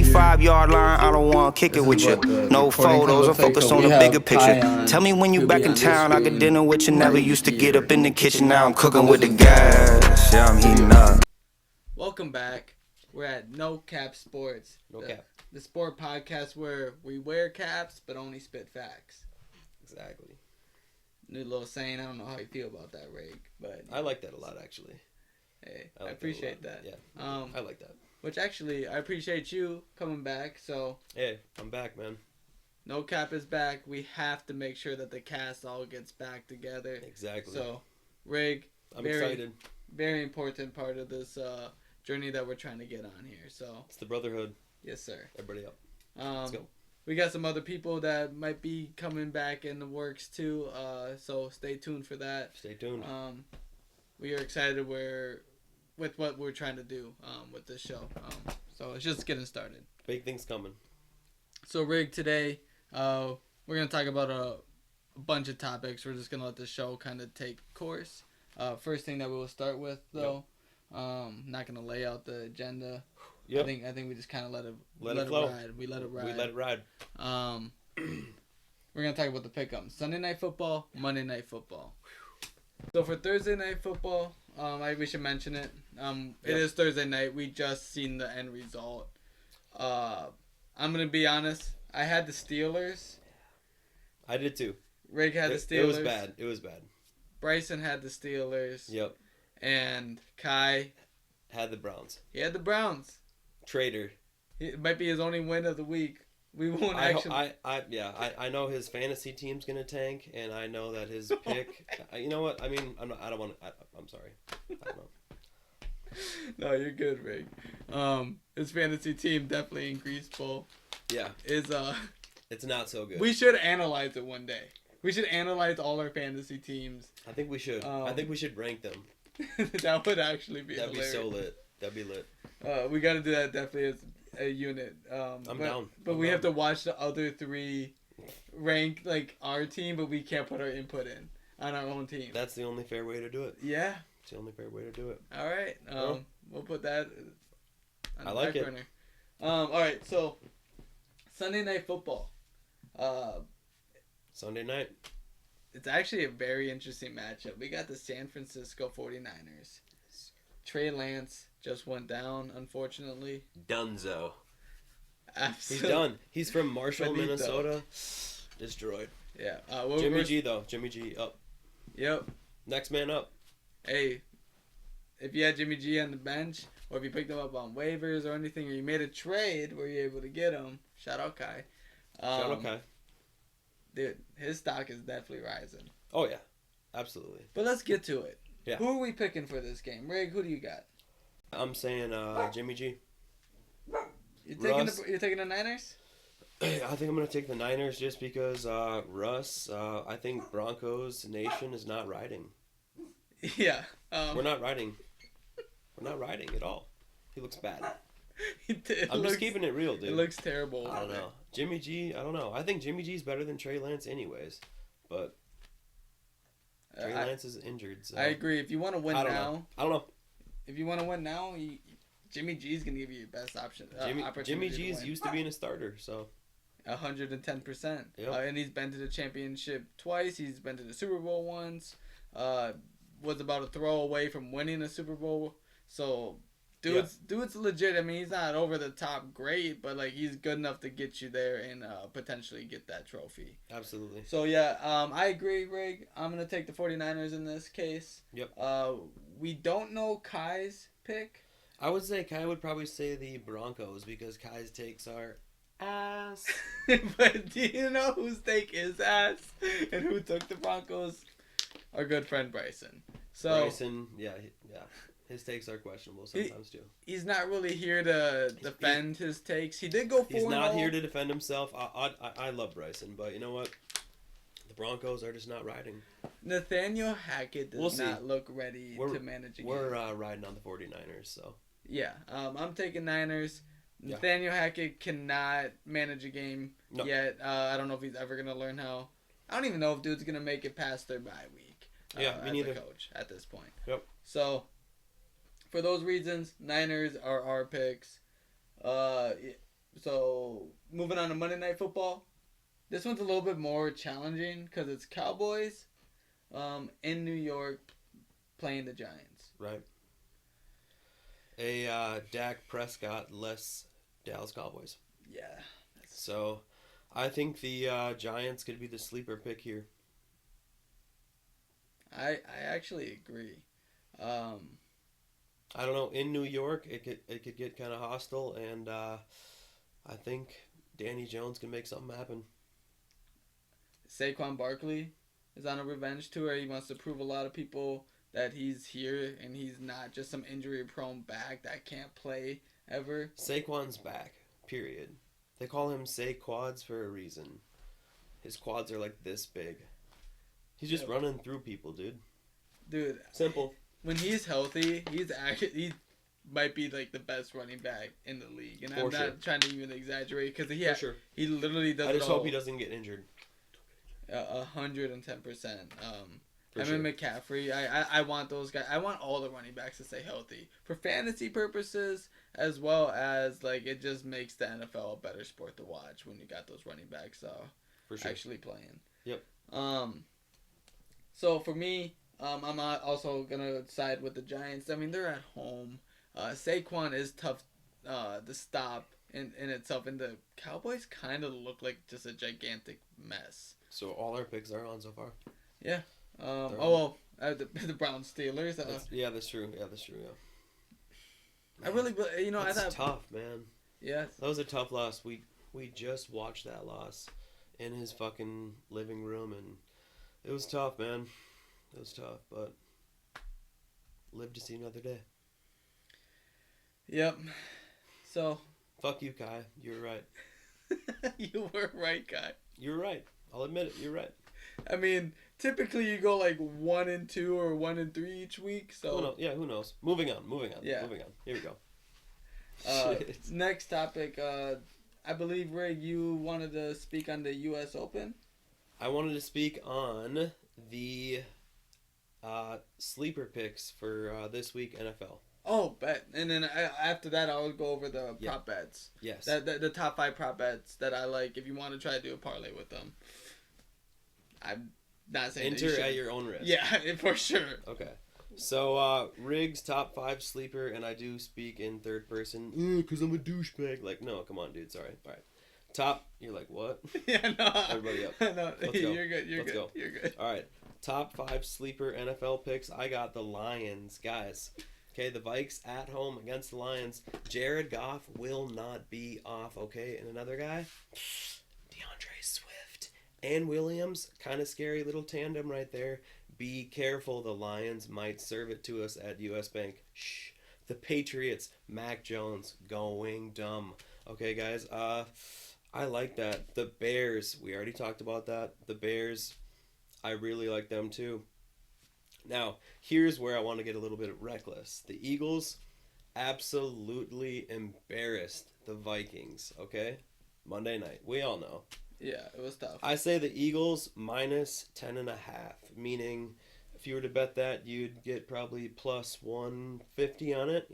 45-yard line, I don't wanna kick it with you. No photos, I'm focused on the bigger picture. Tell me when you back in town, I get dinner with you. Never used to get up in the kitchen, now I'm cooking with the gas. Yeah, I'm heating up. Welcome back. We're at No Cap Sports. No cap. The sport podcast where we wear caps but only spit facts. Exactly. New little saying. I don't know how you feel about that, Rygg, but I like that a lot, actually. Hey, I I like appreciate that. that. Yeah, I like that. Which actually, I appreciate you coming back. So Hey, I'm back, man. No Cap is back. We have to make sure that the cast all gets back together. Exactly. So, Rygg, I'm excited. Very important part of this journey that we're trying to get on here. So It's the brotherhood. yes, sir. Everybody up. Let's go. We got some other people that might be coming back in the works too. So stay tuned for that. Stay tuned. We are excited with what we're trying to do with this show. So it's just getting started. Big things coming. So Rygg, today we're gonna talk about a bunch of topics. We're just gonna let the show kind of take course. First thing that we will start with, though, not gonna lay out the agenda. Yep. I think we just kind of let it flow. ride. We let it ride. We let it ride. We're gonna talk about the pick'em: Sunday night football, Monday night football. So for Thursday night football, we should mention it. It is Thursday night. We just seen the end result. I'm gonna be honest. I had the Steelers. I did too. Rygg had the Steelers. It was bad. Bryson had the Steelers. Yep. And Kai had the Browns. He had the Browns. Traitor. It might be his only win of the week. We won't actually. I know his fantasy team's gonna tank, and I know that his pick. You know what? I mean, I'm sorry. I don't know. No, you're good, Rygg. His fantasy team definitely increased full. Yeah. It's not so good. We should analyze it one day. We should analyze all our fantasy teams. I think we should. I think we should rank them. That would actually be That'd hilarious. be so lit. That'd be lit. We got to do that definitely as a unit. I'm down. But we have to watch the other three rank like our team, but we can't put our input in on our own team. That's the only fair way to do it. Yeah. It's the only fair way to do it. All right. We'll put that on I the like back it. burner. All right. So Sunday night football. Sunday night. It's actually a very interesting matchup. We got the San Francisco 49ers. Trey Lance just went down, unfortunately. Dunzo. Absolutely. He's done. He's from Marshall, Benito. Minnesota. Destroyed. Yeah. Jimmy G, though. Jimmy G, up. Yep. Next man up. Hey, if you had Jimmy G on the bench, or if you picked him up on waivers or anything, or you made a trade where you're able to get him, shout out Kai. Shout out Kai. Dude, his stock is definitely rising. Oh, yeah. Absolutely. But let's get to it. Yeah. Who are we picking for this game? Rygg, who do you got? I'm saying Jimmy G. You're taking the Niners? I think I'm going to take the Niners just because Russ, I think Broncos Nation is not riding. Yeah. We're not riding. We're not riding at all. He looks bad. I'm just keeping it real, dude. It looks terrible. I don't know. Jimmy G, I don't know. I think Jimmy G's better than Trey Lance anyways. But Trey Lance is injured. So. I agree. If you want to win now. I don't know. If you want to win now, Jimmy G's going to give you your best option. Jimmy G's used to being a starter, so. 110%. Yep. And he's been to the championship twice. He's been to the Super Bowl once. Was about to throw away from winning a Super Bowl. So, dude's legit. I mean, he's not over the top great, but like he's good enough to get you there and potentially get that trophy. Absolutely. So, yeah, I agree, Rygg. I'm going to take the 49ers in this case. Yep. We don't know Kai's pick. I would say Kai would probably say the Broncos because Kai's takes are ass. But do you know whose take is ass and who took the Broncos? Our good friend Bryson. So Bryson, yeah. His takes are questionable sometimes too. He's not really here to defend his takes. He did go 4-0. He's not here to defend himself. I love Bryson, but you know what? The Broncos are just not riding. Nathaniel Hackett does not look ready to manage a game. We're riding on the 49ers, so. Yeah, I'm taking Niners. Nathaniel Hackett cannot manage a game yet. I don't know if he's ever going to learn how. I don't even know if dude's going to make it past their bye week. Me neither. As a coach at this point. Yep. So, for those reasons, Niners are our picks. So moving on to Monday Night Football. This one's a little bit more challenging because it's Cowboys in New York playing the Giants. Right. A Dak Prescott less Dallas Cowboys. Yeah. So I think the Giants could be the sleeper pick here. I actually agree. I don't know. In New York, it could get kind of hostile, and I think Danny Jones can make something happen. Saquon Barkley is on a revenge tour. He wants to prove a lot of people that he's here and he's not just some injury-prone back that can't play ever. Saquon's back, period. They call him Saquads for a reason. His quads are like this big. He's just running through people, dude. Dude. Simple. When he's healthy, he might be like the best running back in the league. And I'm not trying to even exaggerate because he literally does it all. I just hope he doesn't get injured. 110%. McCaffrey, I want those guys. I want all the running backs to stay healthy for fantasy purposes, as well as like it just makes the NFL a better sport to watch when you got those running backs actually playing. Yep. So for me, I'm also gonna side with the Giants. I mean, they're at home. Saquon is tough to stop in itself, and the Cowboys kind of look like just a gigantic mess. So all our picks are on so far. Yeah. The Browns Steelers. That's true. Yeah, that's true. Yeah. I really, that's I thought tough, man. Yeah. That was a tough loss. We just watched that loss in his fucking living room, and it was tough, man. It was tough, but live to see another day. Yep. So. Fuck you, Kai. You were right. You were right, Kai. You were right. I'll admit it. You're right. I mean, typically you go like 1-2 or 1-3 each week. So who knows? Moving on. Yeah. Moving on. Here we go. Next topic. I believe, Rygg, you wanted to speak on the U.S. Open. I wanted to speak on the sleeper picks for this week NFL. Oh, bet. And then after that, I'll go over the prop bets. Yes. The top 5 prop bets that I like if you want to try to do a parlay with them. I'm not saying enter at your own risk. Yeah, for sure. Okay. So, Rygg's top 5 sleeper, and I do speak in third person. Because I'm a douchebag. Like, no, come on, dude. Sorry. All right. Top, you're like, what? Yeah, no. Everybody up. No, Let's go. You're good. Let's go. You're good. All right. Top 5 sleeper NFL picks. I got the Lions, guys. Okay, the Vikes at home against the Lions. Jared Goff will not be off, okay? And another guy, DeAndre Swift and Williams. Kind of scary little tandem right there. Be careful, the Lions might serve it to us at US Bank. Shh. The Patriots, Mac Jones, going dumb. Okay, guys, I like that. The Bears, we already talked about that. The Bears, I really like them too. Now, here's where I want to get a little bit reckless. The Eagles absolutely embarrassed the Vikings, okay? Monday night. We all know. Yeah, it was tough. I say the Eagles minus 10.5, meaning if you were to bet that, you'd get probably plus 150 on it,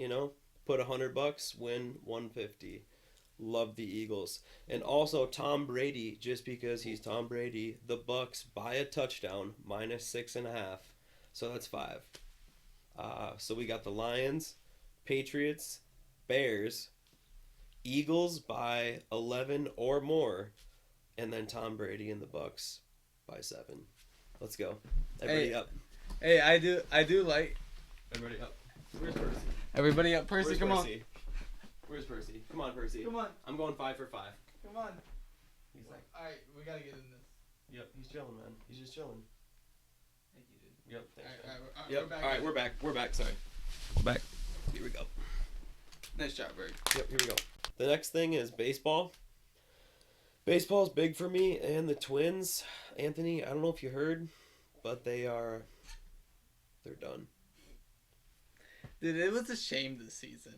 Put $100, win 150. Love the Eagles. And also Tom Brady, just because he's Tom Brady, the Bucks by a touchdown, minus 6.5. So that's 5. So we got the Lions, Patriots, Bears, Eagles by 11 or more, and then Tom Brady and the Bucks by 7. Let's go. Everybody up. Hey, I do like. Everybody up. Where's Percy? Everybody up. Percy, come on. Where's Percy? Come on, Percy. Come on. I'm going 5 for 5. Come on. He's like, all right, we gotta get in this. Yep, he's chilling, man. He's just chilling. Thank you, dude. Yep. Thanks, We're back. All right, we're back. Sorry. We're back. Here we go. Nice job, Rygg. Yep, here we go. The next thing is baseball. Baseball's big for me, and the Twins, Anthony, I don't know if you heard, but they're done. Dude, it was a shame this season.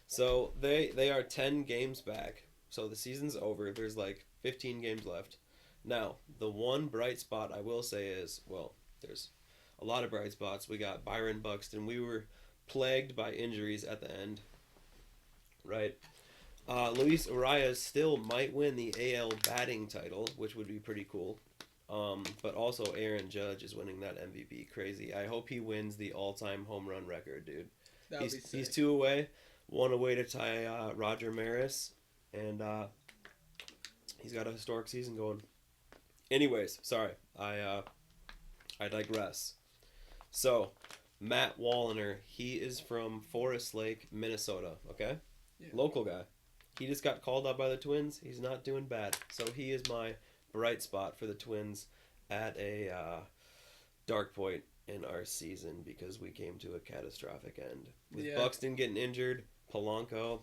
So they are 10 games back. So the season's over. There's like 15 games left. Now, the one bright spot I will say is, well, there's a lot of bright spots. We got Byron Buxton. We were plagued by injuries at the end. Right? Luis Arias still might win the AL batting title, which would be pretty cool. But also Aaron Judge is winning that MVP. Crazy. I hope he wins the all-time home run record, dude. That would be sick. He's 2 away, 1 away to tie Roger Maris, and he's got a historic season going. Anyways, sorry, I digress. So, Matt Wallner, he is from Forest Lake, Minnesota. Okay, Yeah. Local guy. He just got called up by the Twins. He's not doing bad, so he is my bright spot for the Twins at a dark point in our season because we came to a catastrophic end. With Buxton getting injured, Polanco,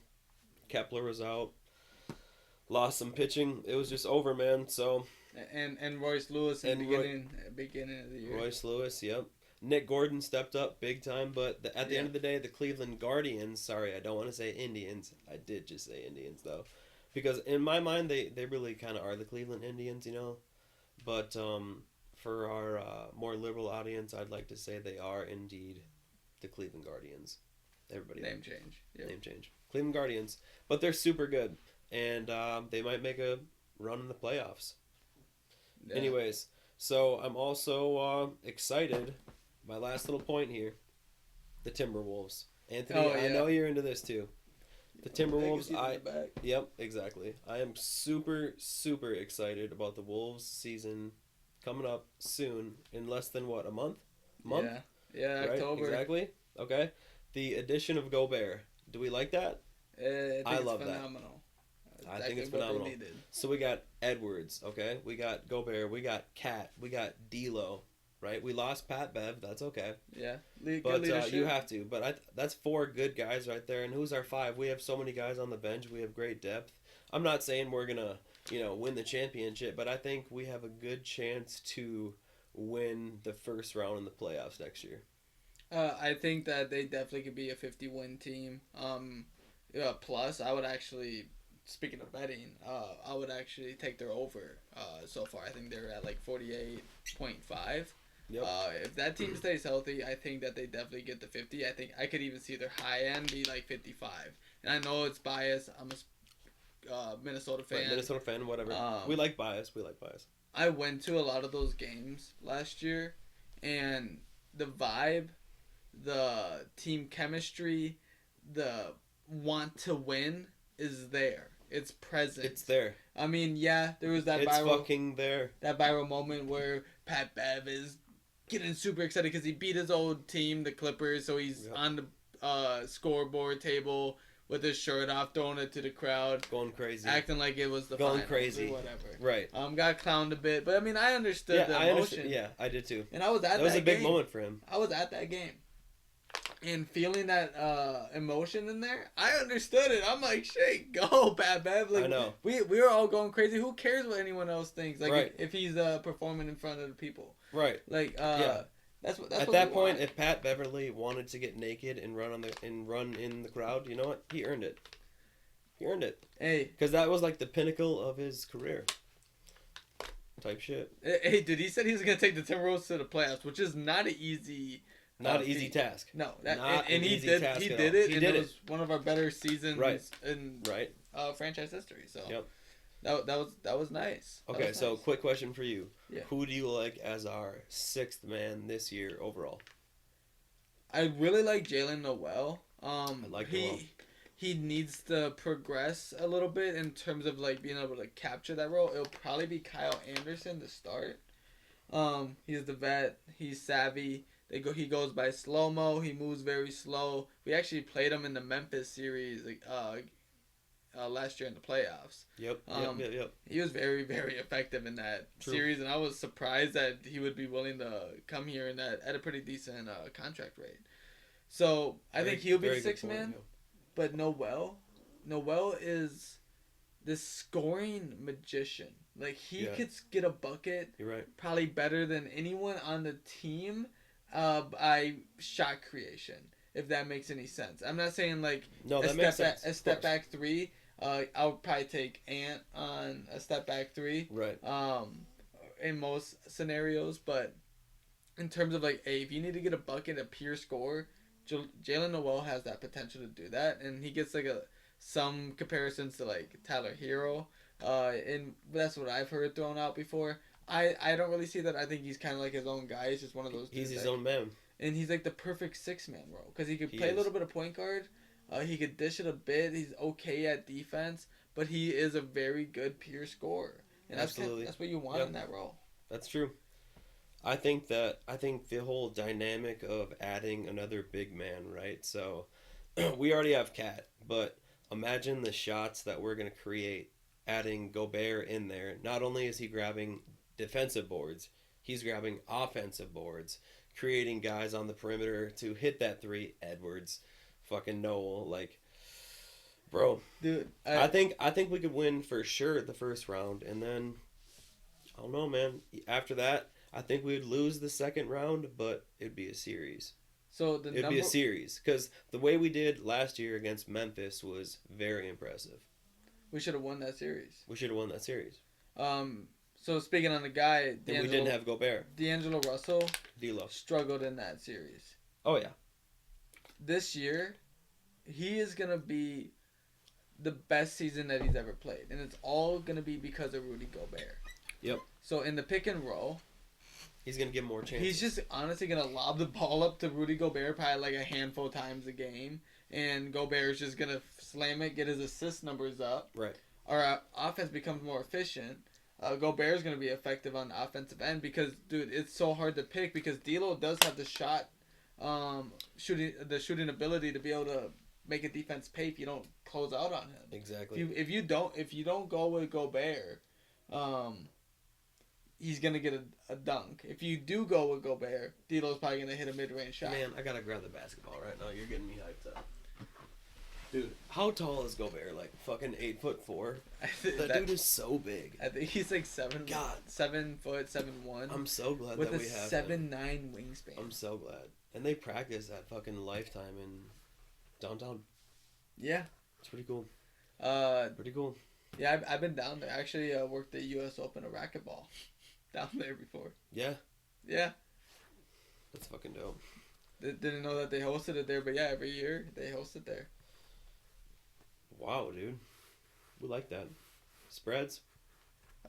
Kepler was out, lost some pitching. It was just over, man. So and Royce Lewis in the beginning of the year. Royce Lewis, yep. Nick Gordon stepped up big time, but at the end of the day, the Cleveland Guardians, sorry, I don't want to say Indians. I did just say Indians, though. Because in my mind, they really kind of are the Cleveland Indians, you know? But for our more liberal audience, I'd like to say they are indeed the Cleveland Guardians. Everybody. Name change. Yep. Name change. Cleveland Guardians. But they're super good. And they might make a run in the playoffs. Yeah. Anyways, so I'm also excited. My last little point here. The Timberwolves. Anthony, I know you're into this too. The Timberwolves, yep, exactly. I am super, super excited about the Wolves season coming up soon in less than what, a month? Yeah, right? October. Exactly. Okay. The addition of Gobert. Do we like that? I love phenomenal. I think it's phenomenal. So we got Edwards, okay? We got Gobert, we got Cat, we got D'Lo. Right, we lost Pat Bev. That's okay. Yeah, but you have to. But that's 4 good guys right there. And who's our 5? We have so many guys on the bench. We have great depth. I'm not saying we're gonna, win the championship, but I think we have a good chance to win the first round in the playoffs next year. I think that they definitely could be a 50-win team. Plus, I would actually, speaking of betting, I would actually take their over. So far, I think they're at like 48.5. Yep. If that team stays healthy, I think that they definitely get the 50. I think I could even see their high end be like 55. And I know it's biased. I'm a Minnesota fan. Right, Minnesota fan, whatever. We like bias. I went to a lot of those games last year, and the vibe, the team chemistry, the want to win is there. It's present. It's there. I mean, yeah, there was that fucking there. That viral moment where Pat Bev is getting super excited because he beat his old team, the Clippers, so he's on the scoreboard table with his shirt off, throwing it to the crowd. Going crazy. Acting like it was the Going finals crazy. or whatever. Right. Got clowned a bit, but I mean, I understood the emotion. Yeah, I did too. And I was at that game. That was a big moment for him. I was at that game. And feeling that emotion in there, I understood it. I'm like, shit, go, Pat Bev. Like, I know. We were all going crazy. Who cares what anyone else thinks? Like, right. if he's performing in front of the people. Right. Like, that's at what that point, if Pat Beverly wanted to get naked and run in the crowd, you know what? He earned it. Hey. Because that was like the pinnacle of his career. Type shit. Hey, dude, he said he was going to take the Timberwolves to the playoffs, which is not an easy... Not an easy task. No, and he did it. It was one of our better seasons in franchise history. So yep. that was nice. Okay, so nice. Quick question for you. Yeah. Who do you like as our 6th man this year overall? I really like Jalen Noel. I like Noel. He needs to progress a little bit in terms of like being able to capture that role. It'll probably be Kyle Anderson to start. He's the vet. He's savvy. He goes by slow-mo. He moves very slow. We actually played him in the Memphis series last year in the playoffs. Yep. He was very, very effective in that series, and I was surprised that he would be willing to come here at a pretty decent contract rate. So I think he'll be the 6th man. Yeah. But Noel is this scoring magician. Like, he could get a bucket. You're right. Probably better than anyone on the team. By shot creation, if that makes any sense. I'm not saying like a step back 3. I would probably take Ant on a step back 3. Right. In most scenarios, but in terms of like, if you need to get a bucket, a pure score, Jalen Noel has that potential to do that, and he gets like some comparisons to like Tyler Hero. And that's what I've heard thrown out before. I don't really see that. I think he's kind of like his own guy. He's just one of those. He's his own man. And he's like the perfect 6-man role because he could play a little bit of point guard. He could dish it a bit. He's okay at defense, but he is a very good pure scorer. And Absolutely. That's what you want in that role. That's true. I think the whole dynamic of adding another big man, right? So we already have Cat, but imagine the shots that we're going to create adding Gobert in there. Not only is he grabbing defensive boards, he's grabbing offensive boards, creating guys on the perimeter to hit that three. Edwards, fucking Noel, like, bro, dude. I think we could win for sure the first round, and then I don't know, man. After that, I think we would lose the second round, but it'd be a series. So it'd be a series because the way we did last year against Memphis was very impressive. We should have won that series. So speaking on the guy, and we didn't have Gobert. D'Angelo Russell D'Lo struggled in that series. Oh yeah. This year, he is gonna be the best season that he's ever played, and it's all gonna be because of Rudy Gobert. Yep. So in the pick and roll, he's gonna give more chances. He's just honestly gonna lob the ball up to Rudy Gobert probably like a handful of times a game, and Gobert's just gonna slam it, get his assist numbers up. Right. Our offense becomes more efficient. Gobert's gonna be effective on the offensive end because, dude, it's so hard to pick because D'Lo does have the shooting ability to be able to make a defense pay if you don't close out on him. Exactly. If you don't go with Gobert, he's gonna get a dunk. If you do go with Gobert, D'Lo's probably gonna hit a mid-range shot. Man, I gotta grab the basketball right now. You're getting me hyped up. Dude, how tall is Gobert? Like fucking 8'4". That dude is so big. I think he's like 7 foot 7'1". I'm so glad with that we have him. 7'9" wingspan. I'm so glad. And they practice at fucking Lifetime in downtown. Yeah. It's pretty cool. Pretty cool. Yeah, I've been down there. I actually worked at U.S. Open of racquetball down there before. Yeah. Yeah. That's fucking dope. Didn't know that they hosted it there, but yeah, every year they host it there. Wow, dude. We like that. Spreads.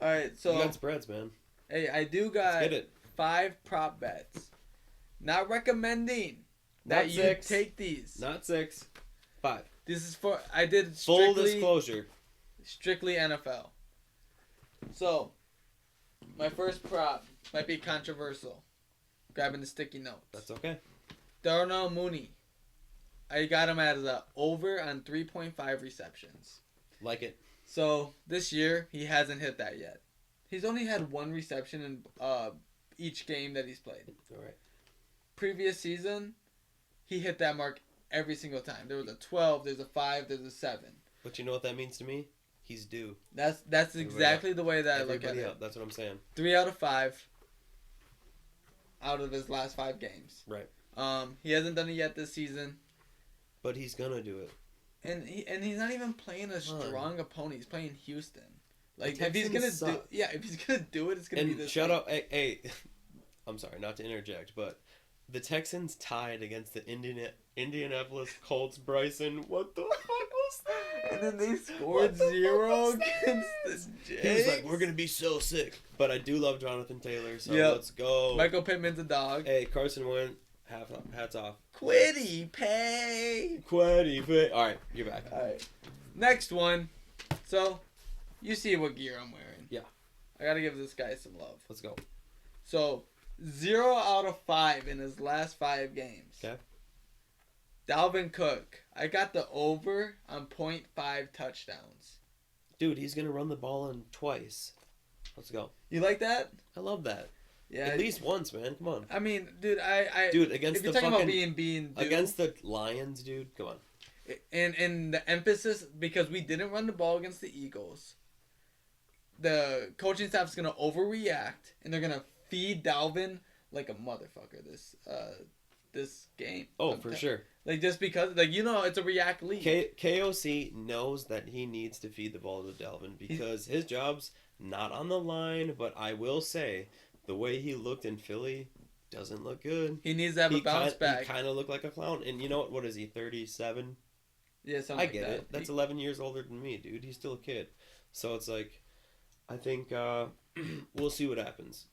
All right, so you got spreads, man. Hey, I do got Let's get it. 5 prop bets. Not recommending that you take these. Not 6. 5. This is for I did full disclosure. Strictly NFL. So, my first prop might be controversial. Grabbing the sticky notes. That's okay. Darnell Mooney. I got him as a over on 3.5 receptions. Like it. So, this year, he hasn't hit that yet. He's only had 1 reception in each game that he's played. All right. Previous season, he hit that mark every single time. There was a 12, there's a 5, there's a 7. But you know what that means to me? He's due. That's exactly the way that I look at it. That's what I'm saying. 3 out of 5 out of his last 5 games. Right. He hasn't done it yet this season. But he's gonna do it. And he's not even playing a strong opponent. He's playing Houston. Like if he's gonna do it, it's gonna be this. Shut up, hey. I'm sorry, not to interject, but the Texans tied against the Indianapolis Colts. Bryson, what the fuck was that? And then they scored 0 against the Jags. He was like, "We're gonna be so sick." But I do love Jonathan Taylor, so let's go. Michael Pittman's a dog. Hey, Carson Wentz, hats off. Quiddy pay. All right, you're back. All right, next one. So, you see what gear I'm wearing. Yeah. I gotta give this guy some love. Let's go. So, 0 out of 5 in his last 5 games. Okay. Dalvin Cook. I got the over on 0.5 touchdowns. Dude, he's gonna run the ball in twice. Let's go. You like that? I love that. Yeah. At least once, man. Come on. I mean, dude, Dude, against if you're the talking fucking about being against the Lions, dude. Come on. And the emphasis, because we didn't run the ball against the Eagles, the coaching staff is gonna overreact and they're gonna feed Dalvin like a motherfucker this game. Oh, for sure. Like, just because, like, it's a react league. KOC knows that he needs to feed the ball to Dalvin because his job's not on the line, but I will say the way he looked in Philly doesn't look good. He needs to have a bounce back. He kind of looked like a clown. And you know what is he, 37? Yeah, something I like get that. it. That's 11 years older than me, dude. He's still a kid. So it's like, I think we'll see what happens.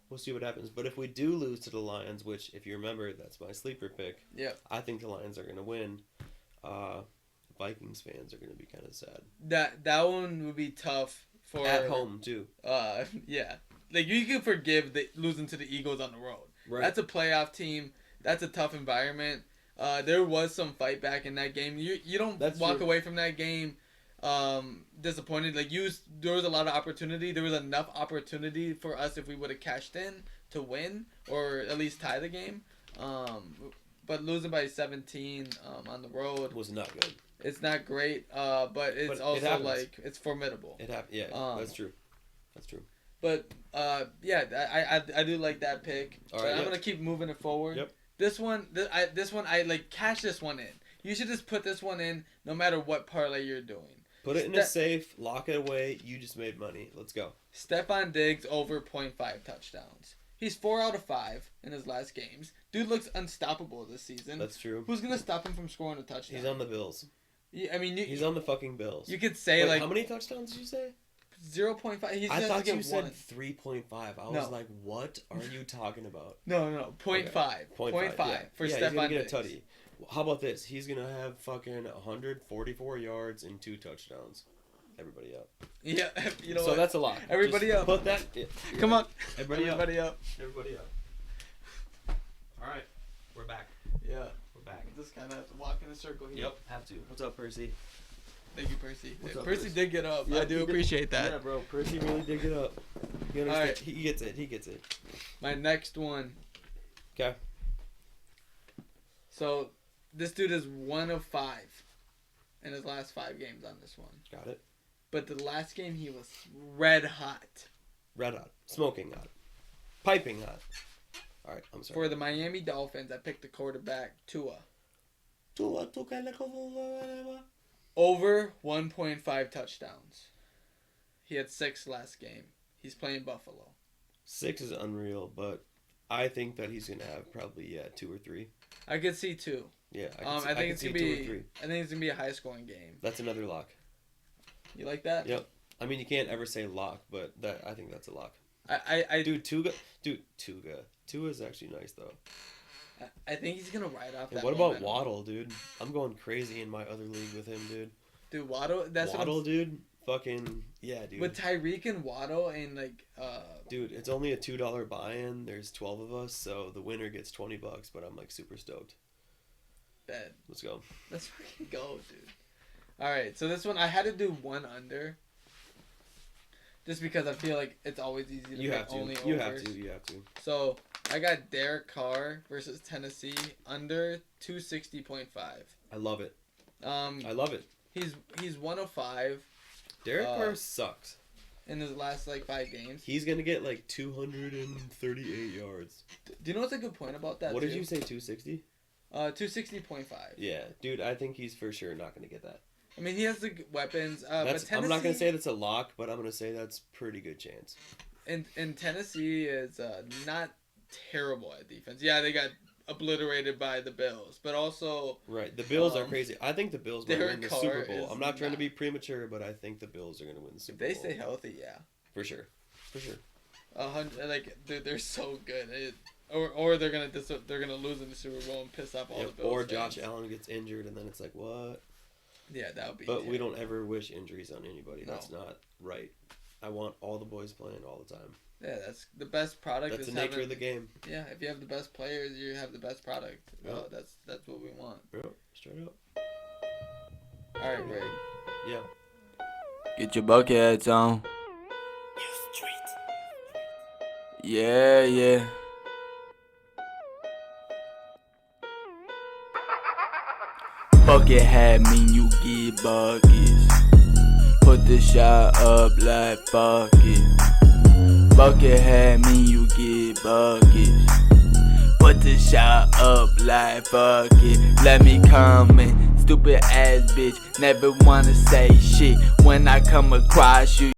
We'll see what happens. But if we do lose to the Lions, which, if you remember, that's my sleeper pick. Yeah. I think the Lions are going to win. Vikings fans are going to be kind of sad. That one would be tough for At home, too. Yeah. Like, you can forgive losing to the Eagles on the road. Right. That's a playoff team. That's a tough environment. There was some fight back in that game. You don't walk away from that game disappointed. Like, there was a lot of opportunity. There was enough opportunity for us if we would have cashed in to win or at least tie the game. But losing by 17 on the road was not good. It's not great, but it's also like it's formidable. It happened. Yeah, that's true. That's true. But yeah, I do like that pick. All right, I'm gonna keep moving it forward. Yep. This one I like cash this one in. You should just put this one in no matter what parlay you're doing. Put it in a safe, lock it away. You just made money. Let's go. Stephon Diggs over 0.5 touchdowns. He's 4 out of 5 in his last games. Dude looks unstoppable this season. That's true. Who's gonna stop him from scoring a touchdown? He's on the Bills. Yeah, I mean, he's on the fucking Bills. You could say Wait, how many touchdowns did you say? 0.5. I thought you said 3.5. I was like, what are you talking about? No. 0.5. Okay. 0.5 for Stephon he's gonna get Diggs. a tutty. How about this? He's gonna have fucking 144 yards and 2 touchdowns. Everybody up. Yeah, you know so what? That's a lot. Everybody Just up. Put that. Yeah. Come on. Everybody up. Everybody up. All right, we're back. Yeah. We're back. Just kind of have to walk in a circle here. Yep, have to. What's up, Percy? Thank you, Percy. What's up, Percy Percy? did get up. Yeah, I do appreciate that. Yeah, bro. Percy really did get up. You understand? All right. He gets it. He gets it. My next one. Okay. So, this dude is 1 of 5 in his last 5 games on this one. Got it. But the last game, he was red hot. Red hot. Smoking hot. Piping hot. All right, I'm sorry. For the Miami Dolphins, I picked the quarterback, Tua. Over 1.5 touchdowns. He had 6 last game. He's playing Buffalo. 6 is unreal, but I think that he's gonna have probably 2 or 3. I could see 2. Yeah, I think it's gonna be. I think it's gonna be a high scoring game. That's another lock. You like that? Yep. I mean, you can't ever say lock, but I think that's a lock. Dude, Tua is actually nice though. I think he's gonna ride off that. What about momentum. Waddle, dude? I'm going crazy in my other league with him, dude. Dude, Waddle. That's Waddle, dude. Fucking yeah, dude. With Tyreek and Waddle and like. Dude, it's only a $2 buy-in. There's 12 of us, so the winner gets $20. But I'm like super stoked. Bet. Let's go. Let's fucking go, dude. All right, so this one I had to do 1 under. Just because I feel like it's always easy to pick only overs. You have to. So I got Derek Carr versus Tennessee under 260.5. I love it. I love it. He's 1 of 5. Derek Carr sucks. In his last 5 games. He's gonna get 238 yards. Do you know what's a good point about that? What did you say? 260? 260.5. Yeah, dude. I think he's for sure not gonna get that. I mean, he has the weapons. But Tennessee, I'm not gonna say that's a lock, but I'm gonna say that's pretty good chance. And Tennessee is not terrible at defense. Yeah, they got obliterated by the Bills, but also right. The Bills are crazy. I think the Bills will win the Carr Super Bowl. I'm not trying to be premature, but I think the Bills are gonna win the Super Bowl. If they stay healthy, yeah. For sure. 100. They're so good. Or they're gonna lose in the Super Bowl and piss off all the Bills. Or fans. Josh Allen gets injured, and then it's like what? Yeah, that would be. But we don't ever wish injuries on anybody. No. That's not right. I want all the boys playing all the time. Yeah, that's the best product. That's the nature of the game. Yeah, if you have the best players, you have the best product. Yep. Well, that's what we want. Yep, straight up. All right, Rygg. Yeah. Get your bucket hats on. Yeah. Bucket hat mean you get buckets. Put the shot up like bucket. Bucket hat mean you get buckets. Put the shot up like bucket. Let me come in, stupid ass bitch. Never wanna say shit when I come across you.